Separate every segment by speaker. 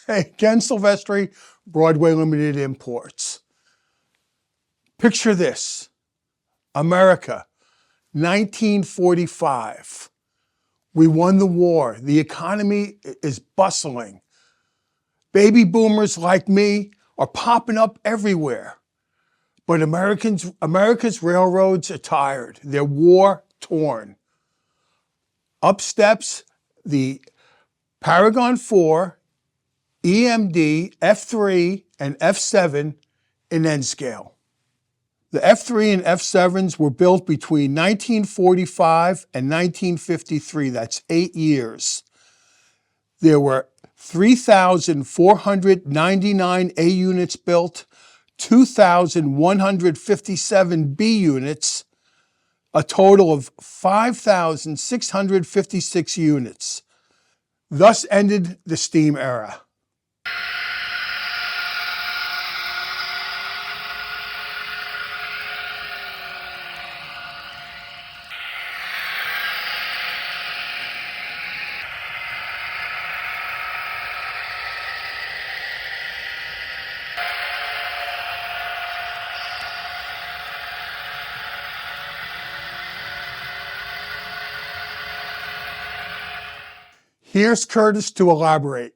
Speaker 1: Hey, Ken Silvestri, Broadway Limited Imports. Picture this, America, 1945. We won the war. The economy is bustling. Baby boomers like me are popping up everywhere. But America's railroads are tired. They're war-torn. Up steps the Paragon 4, EMD, F3, and F7 in N-scale. The F3 and F7s were built between 1945 and 1953. That's 8 years. There were 3,499 A units built, 2,157 B units, a total of 5,656 units. Thus ended the steam era. Here's Curtis to elaborate.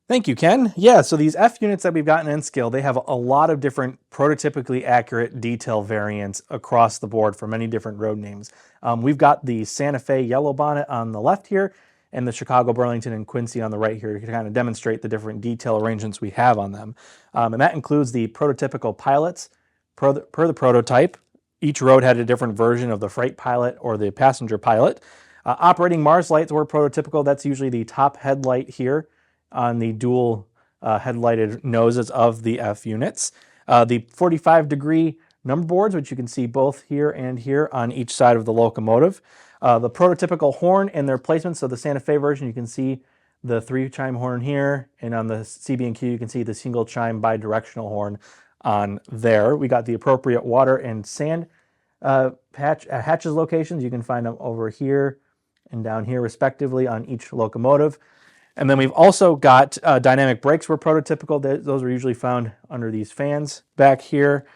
Speaker 2: Thank you, Ken. Yeah, so these F units that we've got in N-scale, they have a lot of different prototypically accurate detail variants across the board for many different road names. We've got the Santa Fe Yellow Bonnet on the left here, and the Chicago, Burlington, and Quincy on the right here to kind of demonstrate the different detail arrangements we have on them. And that includes the prototypical pilots per the prototype. Each road had a different version of the freight pilot or the passenger pilot. Operating Mars lights were prototypical. That's usually the top headlight here on the dual headlighted noses of the F units. The 45-degree number boards, which you can see both here and here on each side of the locomotive. The prototypical horn and their placements. So the Santa Fe version, you can see the 3-chime horn here, and on the CB&Q, you can see the single chime bidirectional horn on there. We got the appropriate water and sand hatches locations. You can find them over here and down here respectively on each locomotive. And then we've also got dynamic brakes were prototypical. Those are usually found under these fans back here.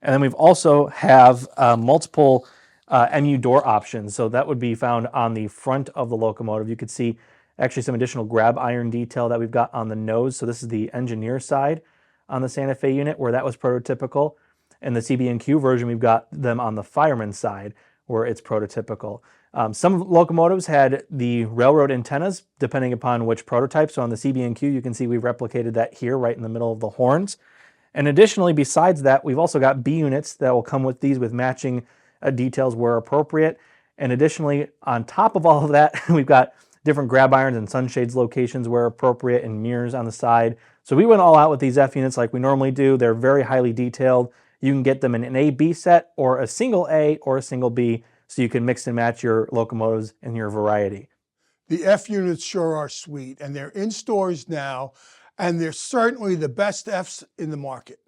Speaker 2: And then we've also have multiple MU door options. So that would be found on the front of the locomotive. You could see actually some additional grab iron detail that we've got on the nose. So this is the engineer side on the Santa Fe unit where that was prototypical. And the CB&Q version, we've got them on the fireman side where it's prototypical. Some locomotives had the railroad antennas, depending upon which prototype. So on the CB&Q, you can see we've replicated that here right in the middle of the horns. And additionally, besides that, we've also got B units that will come with these with matching details where appropriate. And additionally, on top of all of that, we've got different grab irons and sunshades locations where appropriate and mirrors on the side. So we went all out with these F units like we normally do. They're very highly detailed. You can get them in an A-B set or a single A or a single B, so you can mix and match your locomotives and your variety.
Speaker 1: The F units sure are sweet, and they're in stores now, and they're certainly the best Fs in the market.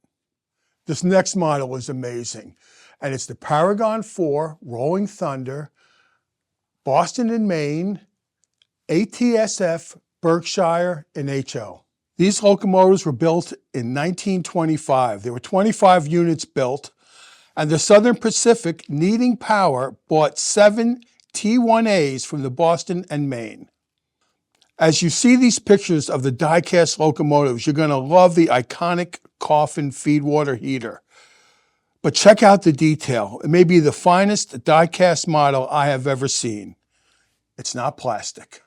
Speaker 1: This next model is amazing, and it's the Paragon 4 Rolling Thunder, Boston and Maine, ATSF, Berkshire, and HO. These locomotives were built in 1925. There were 25 units built, and the Southern Pacific, needing power, bought 7 T1As from the Boston and Maine. As you see these pictures of the die-cast locomotives, you're going to love the iconic coffin feedwater heater. But check out the detail. It may be the finest die-cast model I have ever seen. It's not plastic.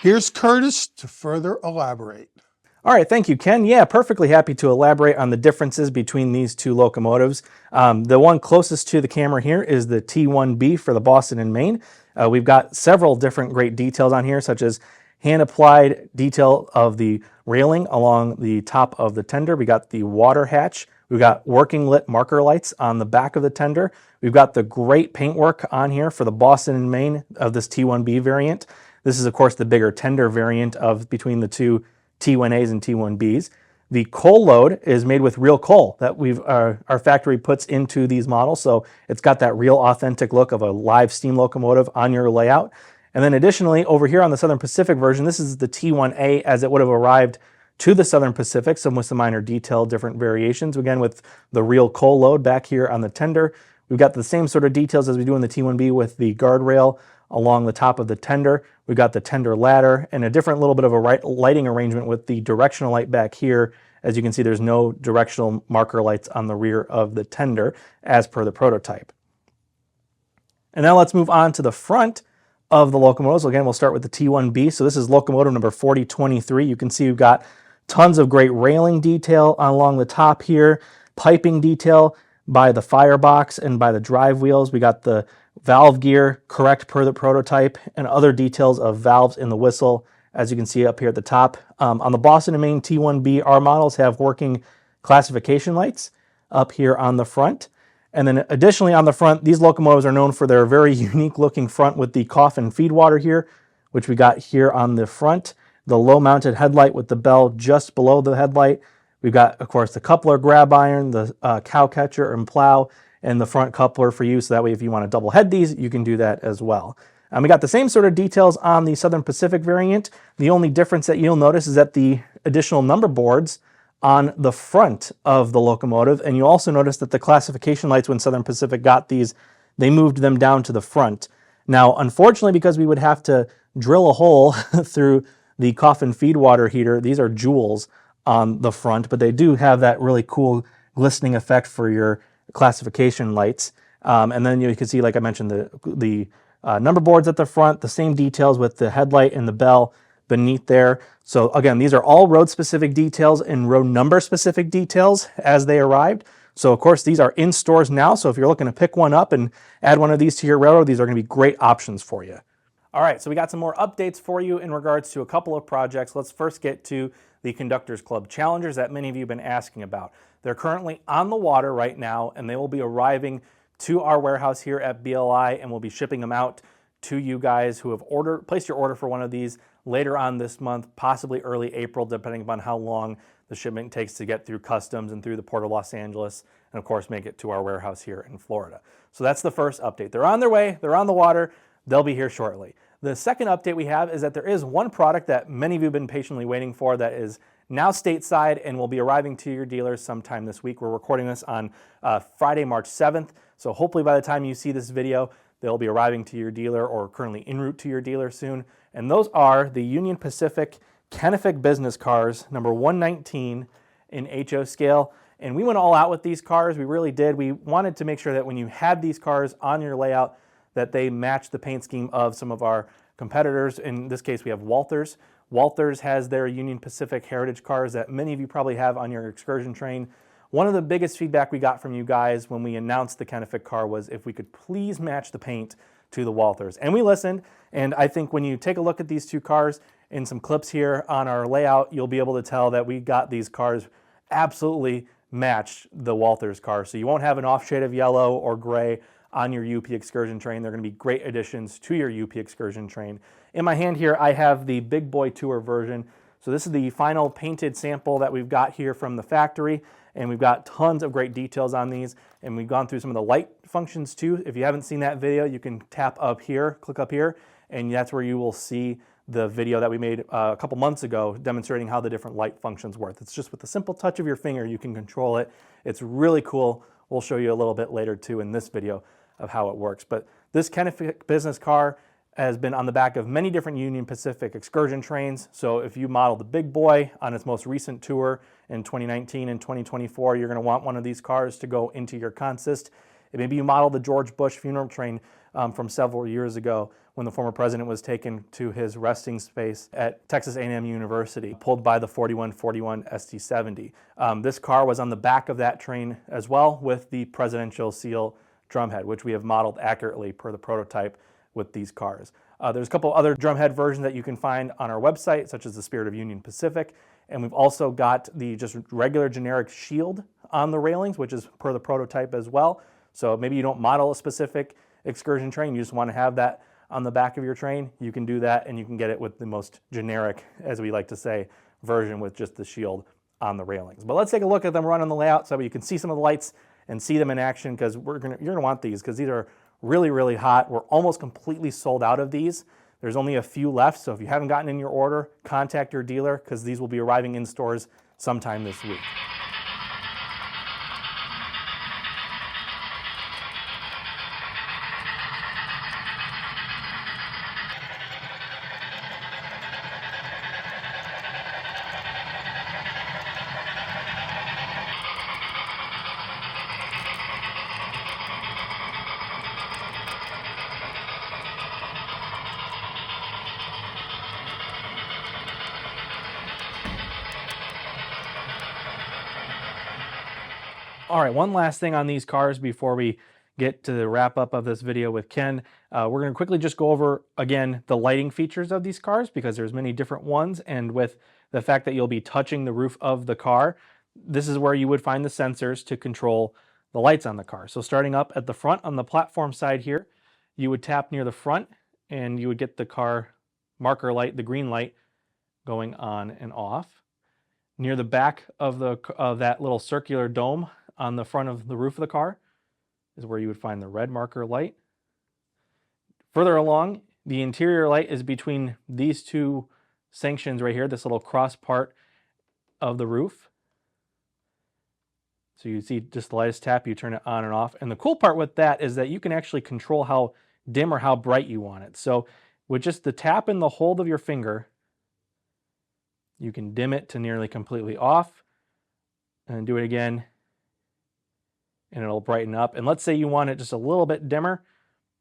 Speaker 1: Here's Curtis to further elaborate.
Speaker 2: All right, thank you, Ken. Yeah, perfectly happy to elaborate on the differences between these two locomotives. The one closest to the camera here is the T1B for the Boston and Maine. We've got several different great details on here, such as hand-applied detail of the railing along the top of the tender. We got the water hatch. We've got working lit marker lights on the back of the tender. We've got the great paintwork on here for the Boston and Maine of this T1B variant. This is, of course, the bigger tender variant of between the two T1As and T1Bs. The coal load is made with real coal that our factory puts into these models, so it's got that real authentic look of a live steam locomotive on your layout. And then additionally, over here on the Southern Pacific version, this is the T1A as it would have arrived to the Southern Pacific, some with some minor detail, different variations. Again, with the real coal load back here on the tender. We've got the same sort of details as we do in the T1B with the guardrail along the top of the tender. We've got the tender ladder and a different little bit of a lighting arrangement with the directional light back here. As you can see, there's no directional marker lights on the rear of the tender as per the prototype. And now let's move on to the front of the locomotives. Again, we'll start with the T1B. So this is locomotive number 4023. You can see we've got tons of great railing detail along the top here, piping detail by the firebox and by the drive wheels. We got the valve gear correct per the prototype and other details of valves in the whistle, as you can see up here at the top. On the Boston and Maine T1B, our models have working classification lights up here on the front. And then additionally on the front, these locomotives are known for their very unique looking front with the coffin feed water here, which we got here on the front. The low mounted headlight with the bell just below the headlight. We've got, of course, the coupler grab iron, the cow catcher and plow, and the front coupler for you. So that way, if you want to double head these, you can do that as well. We got the same sort of details on the Southern Pacific variant. The only difference that you'll notice is that the additional number boards on the front of the locomotive. And you also notice that the classification lights, when Southern Pacific got these, they moved them down to the front. Now, unfortunately, because we would have to drill a hole through the coffin feed water heater, these are jewels on the front, but they do have that really cool glistening effect for your classification lights. And then you can see, like I mentioned, the number boards at the front, the same details with the headlight and the bell beneath there. So again, these are all road specific details and road number specific details as they arrived. So of course, these are in stores now. So if you're looking to pick one up and add one of these to your railroad, these are going to be great options for you. All right, so we got some more updates for you in regards to a couple of projects. Let's first get to the Conductors Club Challengers that many of you have been asking about. They're currently on the water right now, and they will be arriving to our warehouse here at BLI, and we'll be shipping them out to you guys who have placed your order for one of these later on this month, possibly early April, depending upon how long the shipment takes to get through customs and through the Port of Los Angeles, and of course make it to our warehouse here in Florida. So that's the first update. They're on their way, they're on the water, they'll be here shortly. The second update we have is that there is one product that many of you have been patiently waiting for that is now stateside and will be arriving to your dealers sometime this week. We're recording this on Friday, March 7th. So hopefully by the time you see this video, they'll be arriving to your dealer or currently en route to your dealer soon. And those are the Union Pacific Kennefic business cars, number 119 in HO scale. And we went all out with these cars. We really did. We wanted to make sure that when you had these cars on your layout, that they match the paint scheme of some of our competitors. In this case, we have Walthers. Walthers has their Union Pacific heritage cars that many of you probably have on your excursion train. One of the biggest feedback we got from you guys when we announced the Kennefic car was if we could please match the paint to the Walthers. And we listened, and I think when you take a look at these two cars in some clips here on our layout, you'll be able to tell that we got these cars absolutely matched the Walthers car. So you won't have an off shade of yellow or gray on your UP excursion train. They're going to be great additions to your UP excursion train. In my hand here, I have the Big Boy Tour version. So this is the final painted sample that we've got here from the factory, and we've got tons of great details on these, and we've gone through some of the light functions too. If you haven't seen that video, you can tap up here, click up here, and that's where you will see the video that we made a couple months ago demonstrating how the different light functions work. It's just with the simple touch of your finger, you can control it. It's really cool. We'll show you a little bit later too in this video of how it works. But this Kennefic business car has been on the back of many different Union Pacific excursion trains. So if you model the Big Boy on its most recent tour in 2019 and 2024, you're going to want one of these cars to go into your consist. Maybe you model the George Bush funeral train from several years ago when the former president was taken to his resting space at Texas A&M University, pulled by the 4141 ST-70. This car was on the back of that train as well with the presidential seal drumhead, which we have modeled accurately per the prototype with these cars. There's a couple other drumhead versions that you can find on our website, such as the Spirit of Union Pacific, and we've also got the just regular generic shield on the railings, which is per the prototype as well. So maybe you don't model a specific excursion train, you just want to have that on the back of your train, you can do that, and you can get it with the most generic, as we like to say, version with just the shield on the railings. But let's take a look at them run on the layout so you can see some of the lights and see them in action, because you're gonna want these, because these are really, really hot. We're almost completely sold out of these. There's only a few left, so if you haven't gotten in your order, contact your dealer, because these will be arriving in stores sometime this week. All right, one last thing on these cars before we get to the wrap up of this video with Ken. We're going to quickly just go over, again, the lighting features of these cars, because there's many different ones, and with the fact that you'll be touching the roof of the car, this is where you would find the sensors to control the lights on the car. So starting up at the front on the platform side here, you would tap near the front and you would get the car marker light, the green light, going on and off. Near the back of that little circular dome on the front of the roof of the car is where you would find the red marker light. Further along, the interior light is between these two sanctions right here, this little cross part of the roof. So you see just the lightest tap, you turn it on and off. And the cool part with that is that you can actually control how dim or how bright you want it. So with just the tap and the hold of your finger, you can dim it to nearly completely off, and do it again, and it'll brighten up. And let's say you want it just a little bit dimmer,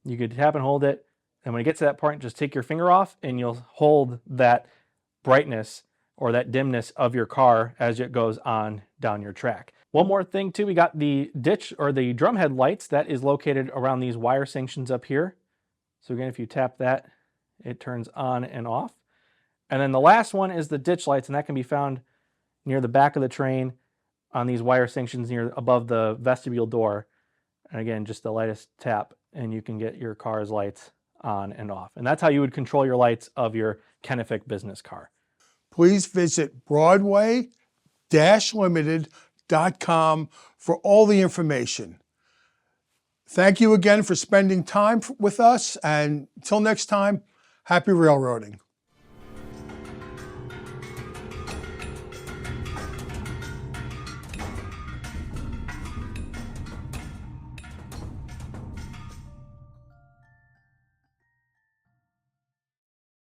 Speaker 2: you could tap and hold it, and when it gets to that point, just take your finger off and you'll hold that brightness or that dimness of your car as it goes on down your track. One more thing too, we got the ditch or the drumhead lights that is located around these wire sanctions up here. So again, if you tap that, it turns on and off. And then the last one is the ditch lights, and that can be found near the back of the train on these wire sanctions near above the vestibule door. And again, just the lightest tap and you can get your car's lights on and off. And that's how you would control your lights of your Kenefic business car.
Speaker 1: Please visit Broadway-Limited.com for all the information. Thank you again for spending time with us, and until next time, happy railroading.